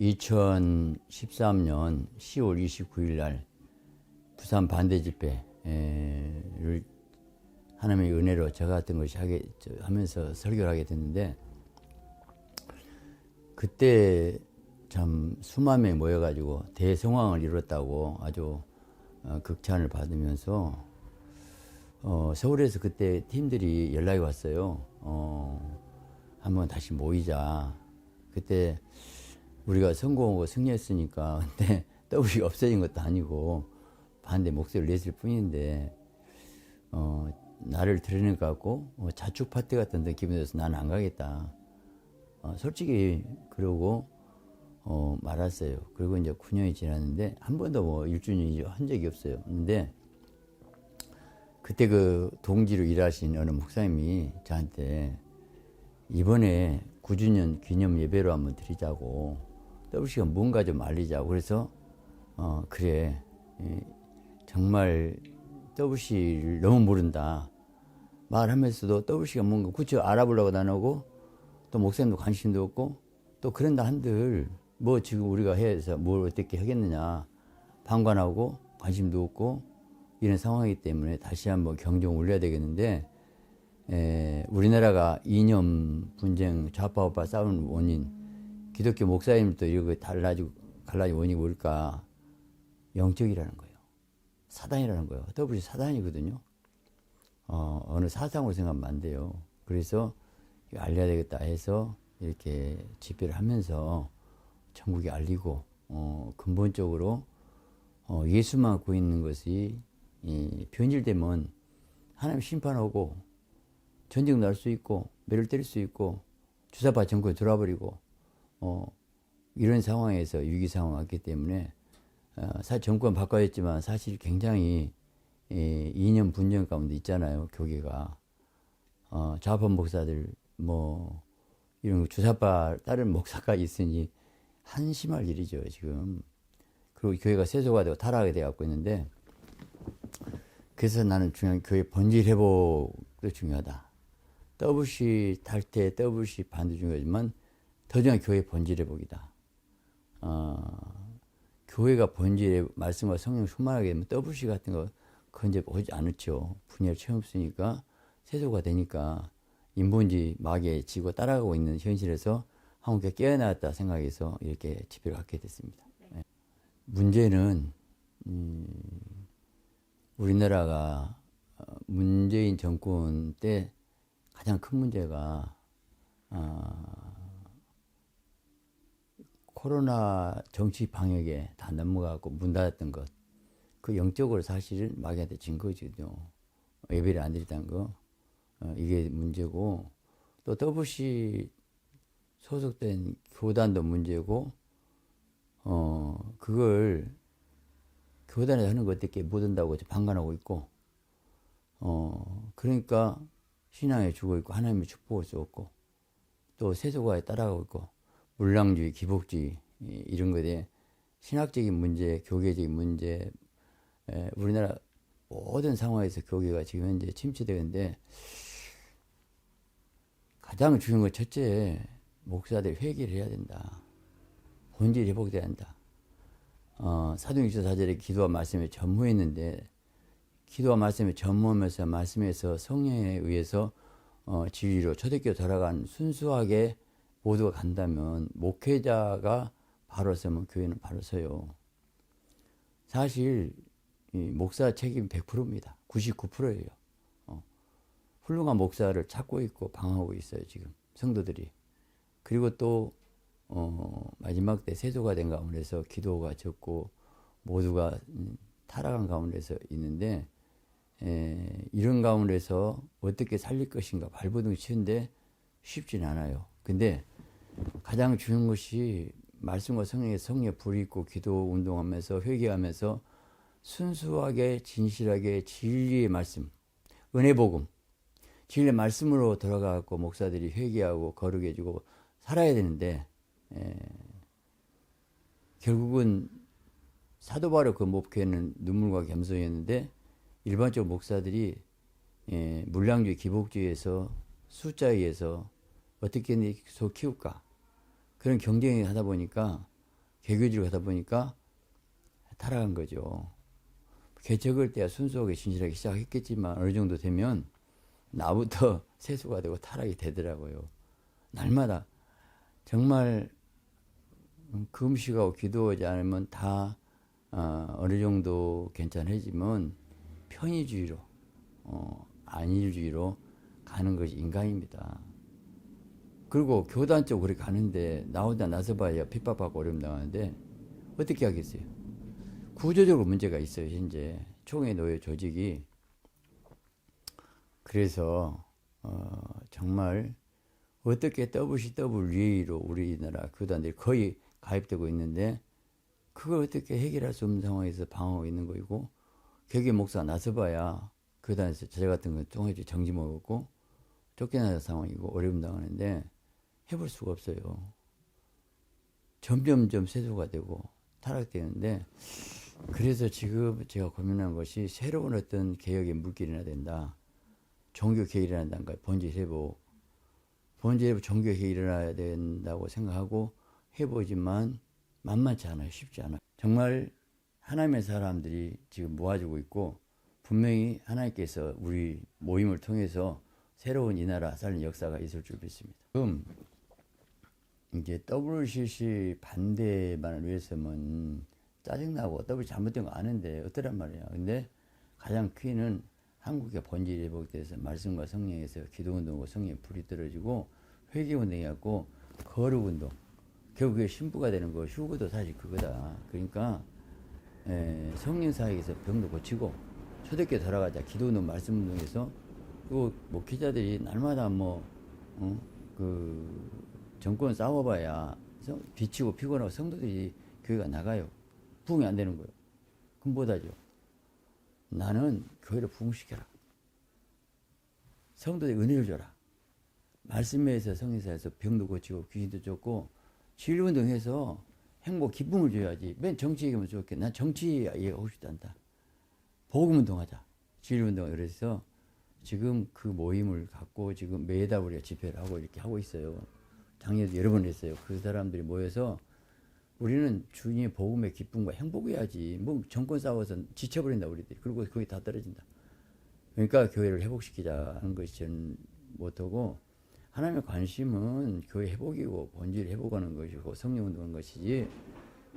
2013년 10월 29일 날 부산 반대 집회를 하나님의 은혜로 저 같은 것이 하면서 설교를 하게 됐는데, 그때 참 수만 명이 모여가지고 대성황을 이뤘다고 아주 극찬을 받으면서 서울에서 그때 팀들이 연락이 왔어요. 한번 다시 모이자. 그때 우리가 선거하고 승리했으니까, 근데 더블이 없어진 것도 아니고 반대 목소리를 냈을 뿐인데 나를 드러낼 것 같고 자축 파티 같은 데 기분이 들어서 나는 안 가겠다. 솔직히 그러고 말았어요. 그리고 이제 9년이 지났는데 한 번도 뭐 1주년 한 적이 없어요. 근데 그때 그 동지로 일하신 어느 목사님이 저한테 이번에 9주년 기념 예배로 한번 드리자고, WC가 뭔가 좀 알리자고. 그래서 그래, 정말 WC를 너무 모른다 말하면서도 WC가 뭔가 구체 알아보려고 나누고, 또 목사님도 관심도 없고, 또 그런다 한들 뭐 지금 우리가 해서 뭘 어떻게 하겠느냐 방관하고 관심도 없고 이런 상황이기 때문에 다시 한번 경종을 울려야 되겠는데, 우리나라가 이념 분쟁, 좌파 우파 싸우는 원인, 기독교 목사님도 이렇게 갈라진 원인이 뭘까? 영적이라는 거예요. 사단이라는 거예요. 더블이 사단이거든요. 어느 사상으로 생각하면 안 돼요. 그래서 알려야 되겠다 해서 이렇게 집회를 하면서 전국에 알리고, 근본적으로 예수만 갖고 있는 것이 변질되면 하나님 심판하고 전쟁 날 수 있고 매를 때릴 수 있고 주사파 정권에 들어와버리고 이런 상황에서 위기 상황이 왔기 때문에 사실 정권 바꿔졌지만 사실 굉장히 이념 분쟁 가운데 있잖아요. 교계가 좌파 목사들 뭐 이런 주사파 다른 목사까지 있으니 한심할 일이죠 지금. 그리고 교회가 세소가 되고 타락하게 되어 있는데, 그래서 나는 중요한 교회 본질 회복도 중요하다. WC 탈퇴, WC 반도 중요하지만 더 중요한 교회 본질 회복이다. 교회가 본질의 말씀과 성령 충만하게 되면 WC 같은 거 그건 이제 오지 않죠. 분야를 채 없으니까 세소가 되니까 인본주의 마귀에 지고 따라가고 있는 현실에서 한국에 깨어나왔다 생각해서 이렇게 집회를 갖게 됐습니다. 네. 문제는 우리나라가 문재인 정권 때 가장 큰 문제가 코로나 정치 방역에 다 넘어가고 문 닫았던 것, 그 영적으로 사실은 마귀한테 진 거거든요. 예배를 안 드렸다는 거, 이게 문제고, 또 WC 소속된 교단도 문제고, 그걸 교단에서 하는 거 어떻게 못 한다고 방관하고 있고, 그러니까 신앙에 죽어 있고 하나님의 축복을 수 없고, 또 세속화에 따라가고 있고, 물량주의, 기복주의 이런 거에 대해 신학적인 문제, 교계적인 문제, 우리나라 모든 상황에서 교계가 지금 현재 침체되는데, 가장 중요한 건 첫째, 목사들이 회개를 해야 된다. 본질이 회복돼야 한다. 사도행전 4절에 기도와 말씀에 전무했는데, 기도와 말씀에 전무하면서 말씀에서 성령에 의해서 진리로 초대교회 돌아간 순수하게 모두가 간다면 목회자가 바로 서면 교회는 바로 서요. 사실 목사 책임 100%입니다. 99%예요. 훌륭한 목사를 찾고 있고 방하고 있어요 지금 성도들이. 그리고 또 마지막 때 세조가 된 가운데서 기도가 적고 모두가 타락한 가운데서 있는데, 이런 가운데서 어떻게 살릴 것인가 발버둥이 치는데 쉽진 않아요. 근데 가장 중요한 것이 말씀과 성령의 성령에 불이 있고 기도 운동하면서 회개하면서 순수하게 진실하게 진리의 말씀, 은혜 복음, 진리의 말씀으로 들어가고 목사들이 회개하고 거룩해 주고 살아야 되는데, 결국은 사도 바로 그 목회는 눈물과 겸손이었는데, 일반적 목사들이 물량주의, 기복주의에서 숫자에 의해서 어떻게 계속 키울까, 그런 경쟁을 하다 보니까 개교지로 가다 보니까 타락한 거죠. 개척을 때야 순수하게 진실하게 시작했겠지만 어느 정도 되면 나부터 세수가 되고 타락이 되더라고요. 날마다 정말 금식하고 기도하지 않으면 다 어느 정도 괜찮아지면 편의주의로 안일주의로 가는 것이 인간입니다. 그리고 교단 쪽으로 그렇게 가는데 나오다 나서봐야 핍박받고 어려움 당하는데 어떻게 하겠어요? 구조적으로 문제가 있어요. 현재 총회 노예 조직이. 그래서 정말 어떻게 WCWA로 우리나라 교단들이 거의 가입되고 있는데 그걸 어떻게 해결할 수 없는 상황에서 방어하고 있는 거이고 개개 목사 나서봐야 교단에서 저 같은 건 총회주 정지 먹었고 쫓겨나는 상황이고 어려움 당하는데 해볼 수가 없어요. 점점점 세수가 되고 타락되는데 그래서 지금 제가 고민한 것이 새로운 어떤 개혁의 물길이나 된다. 종교 개혁이 일어난다는 본질 회복. 본질 회복 종교 개혁이 일어나야 된다고 생각하고 해보지만 만만치 않아요. 쉽지 않아요. 정말 하나님의 사람들이 지금 모아지고 있고 분명히 하나님께서 우리 모임을 통해서 새로운 이 나라 살린 역사가 있을 줄 믿습니다. 지금 이제 WCC 반대만을 위해서는 짜증나고 WCC 잘못된 거 아는데 어떠란 말이야. 근데 가장 크게는 한국의 본질이 회복돼서 말씀과 성령에서 기도운동과 성령의 불이 떨어지고 회개운동이었고 거룩운동. 결국에 신부가 되는 거 휴거도 사실 그거다. 그러니까 성령 사역에서 병도 고치고 초대교회 돌아가자. 기도운동 말씀운동에서 그 목회자들이 날마다 그 정권 싸워봐야 비치고 피곤하고 성도들이 교회가 나가요. 부흥이 안 되는 거예요. 그럼 뭐다죠? 나는 교회를 부흥시켜라. 성도들이 은혜를 줘라. 말씀에서 성인사에서 병도 고치고 귀신도 쫓고 진리운동해서 행복 기쁨을 줘야지. 맨 정치 얘기하면 좋겠. 난 정치 얘기하고 싶지 않다. 복음운동하자. 진리운동. 그래서 지금 그 모임을 갖고 지금 매달 우리가 집회를 하고 이렇게 하고 있어요. 작년에도 여러 번 했어요. 그 사람들이 모여서 우리는 주님의 복음의 기쁨과 행복해야지. 뭐 정권 싸워서 지쳐버린다 우리들이. 그리고 거기 다 떨어진다. 그러니까 교회를 회복시키자 하는 것이 저는 모토고 하나님의 관심은 교회 회복이고 본질 회복하는 것이고 성령 운동하는 것이지.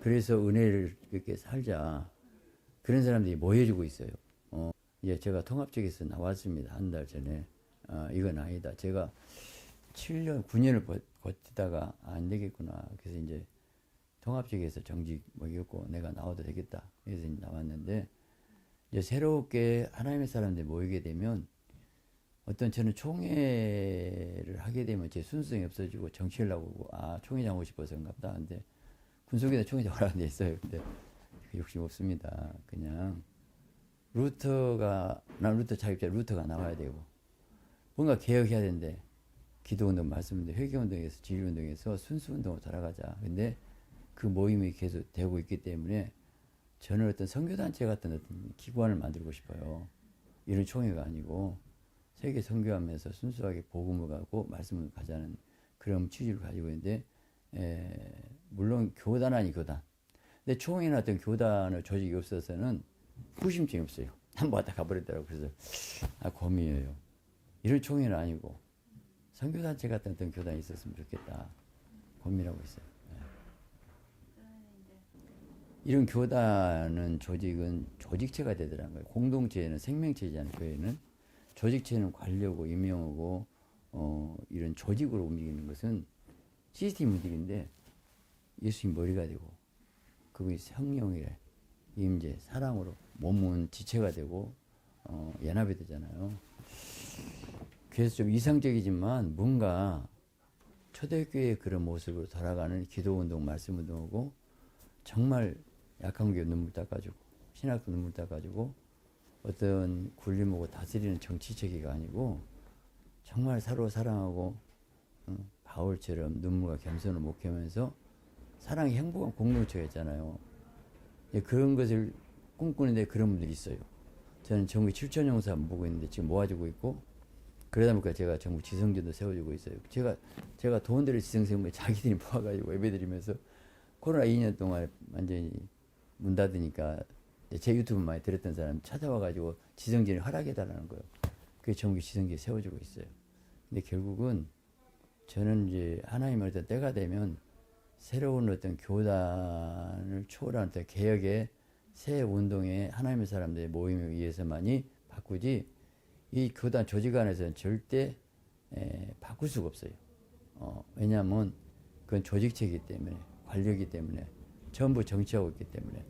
그래서 은혜를 이렇게 살자. 그런 사람들이 모여주고 있어요. 이제 제가 통합 쪽에서 나왔습니다. 한 달 전에. 이건 아니다. 제가 7년, 9년을 버티다가 안 되겠구나. 그래서 이제 통합 쪽에서 정직 먹였고 내가 나와도 되겠다. 그래서 이제 나왔는데 이제 새롭게 하나님의 사람들이 모이게 되면 어떤 저는 총회를 하게 되면 제 순수성이 없어지고 정치를 하고 총회장 하고 싶어서 그런가 보다. 근데 군속에다 총회장 하라는 데 있어요. 근데 욕심 없습니다. 그냥 난 루터 자격자 루터가 나와야 되고 뭔가 개혁해야 되는데 기도운동, 말씀운동, 회개운동에서 진리운동에서 순수운동으로 돌아가자. 근데 그 모임이 계속 되고 있기 때문에 저는 어떤 선교단체 같은 어떤 기관을 만들고 싶어요. 이런 총회가 아니고 세계 선교하면서 순수하게 복음을 가고 말씀을 가자는 그런 취지를 가지고 있는데 물론 교단 아니 교단. 근데 총회나 어떤 교단의 조직이 없어서는 후심증이 없어요. 한번 왔다 가버리더라고요. 그래서 고민이에요. 이런 총회는 아니고 선교단체 같은 어떤 교단이 있었으면 좋겠다. 고민하고 있어요. 이런 교단은 조직은 조직체가 되더라는 거예요. 공동체는 생명체잖아요. 교회는 조직체는 관료고 임명하고 이런 조직으로 움직이는 것은 시스템 움직이는데 예수님 머리가 되고 그분이 성령의 임재 사랑으로 몸은 지체가 되고 연합이 되잖아요. 그래서 좀 이상적이지만 뭔가 초대교회의 그런 모습으로 돌아가는 기도운동, 말씀운동하고 정말 약한 교회 눈물 닦아주고 신학도 눈물 닦아주고 어떤 굴림하고 다스리는 정치체계가 아니고 정말 서로 사랑하고 바울처럼 눈물과 겸손을 목회하면서 사랑이 행복한 공동체가 있잖아요. 그런 것을 꿈꾸는데 그런 분들이 있어요. 저는 전국 7천 용사 보고 있는데 지금 모아지고 있고 그러다 보니까 제가 전국 지성전도 세워주고 있어요. 제가 돈들을 지성 세우면 자기들이 모아가지고 예배드리면서 코로나 2년 동안 완전히 문 닫으니까 제 유튜브 많이 들었던 사람 찾아와가지고 지성진이 허락해달라는 거예요. 그게 전국 지성진이 세워지고 있어요. 근데 결국은 저는 이제 하나님의 어떤 때가 되면 새로운 어떤 교단을 초월한 어떤 개혁의 새 운동에 하나님의 사람들의 모임에 의해서만이 바꾸지 이 교단 조직 안에서는 절대 바꿀 수가 없어요. 왜냐하면 그건 조직체이기 때문에 관료이기 때문에 전부 정치하고 있기 때문에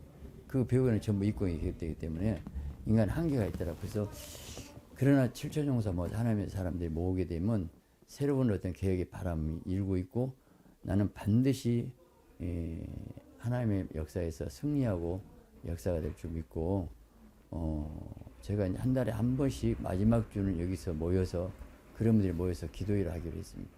그 배우는 전부 이권이 되기 때문에 인간 한계가 있더라고요. 그래서 그러나 7천 종사 뭐 하나님의 사람들이 모으게 되면 새로운 어떤 개혁의 바람이 일고 있고 나는 반드시 하나님의 역사에서 승리하고 역사가 될 줄 믿고 제가 한 달에 한 번씩 마지막 주는 여기서 모여서 그런 분들이 모여서 기도회를 하기로 했습니다.